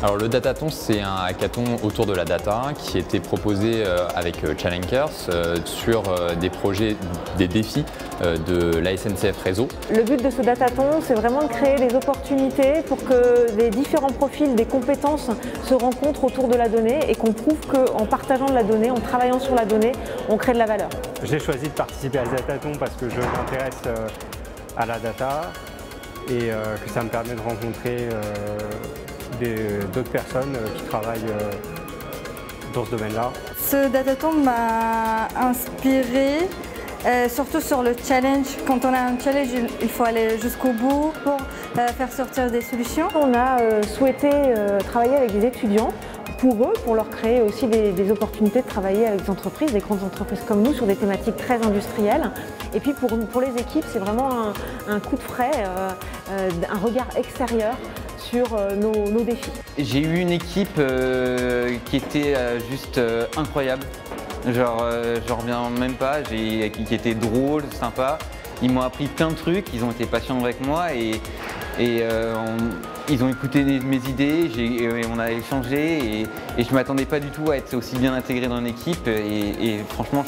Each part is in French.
Alors le Datathon, c'est un hackathon autour de la data qui était proposé avec Challengers sur des projets, des défis de la SNCF Réseau. Le but de ce Datathon, c'est vraiment de créer des opportunités pour que les différents profils des compétences se rencontrent autour de la donnée et qu'on prouve qu'en partageant de la donnée, en travaillant sur la donnée, on crée de la valeur. J'ai choisi de participer à ce Datathon parce que je m'intéresse à la data et que ça me permet de rencontrer d'autres personnes qui travaillent dans ce domaine-là. Ce Datathon m'a inspiré, surtout sur le challenge. Quand on a un challenge, il faut aller jusqu'au bout pour faire sortir des solutions. On a souhaité travailler avec des étudiants pour eux, pour leur créer aussi des opportunités de travailler avec des entreprises, des grandes entreprises comme nous, sur des thématiques très industrielles. Et puis pour les équipes, c'est vraiment un coup de frais, un regard extérieur sur nos défis. J'ai eu une équipe qui était juste incroyable. Genre, j'en reviens même pas, qui était drôle, sympa. Ils m'ont appris plein de trucs, ils ont été patients avec moi et ils ont écouté mes idées, on a échangé et je ne m'attendais pas du tout à être aussi bien intégré dans l'équipe et franchement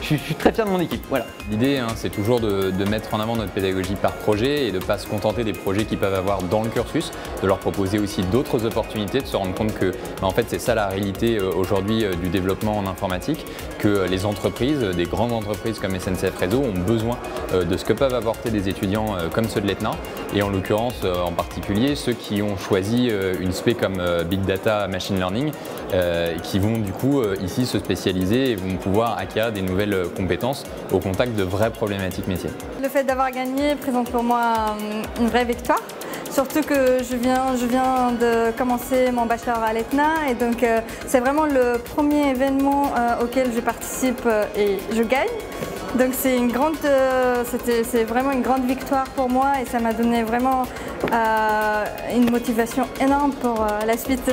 je suis très fier de mon équipe. Voilà. L'idée, c'est toujours de mettre en avant notre pédagogie par projet et de ne pas se contenter des projets qu'ils peuvent avoir dans le cursus, de leur proposer aussi d'autres opportunités, de se rendre compte que en fait, c'est ça la réalité aujourd'hui du développement en informatique, que les entreprises, des grandes entreprises comme SNCF Réseau ont besoin de ce que peuvent apporter des étudiants comme ceux de l'ETNA et en l'occurrence en particulier ceux qui ont choisi une spé comme Big Data Machine Learning qui vont du coup ici se spécialiser et vont pouvoir acquérir des nouvelles compétences au contact de vraies problématiques métiers. Le fait d'avoir gagné présente pour moi une vraie victoire. Surtout que je viens de commencer mon bachelor à l'ETNA et donc c'est vraiment le premier événement auquel je participe et je gagne. Donc c'est vraiment une grande victoire pour moi et ça m'a donné vraiment une motivation énorme pour la suite.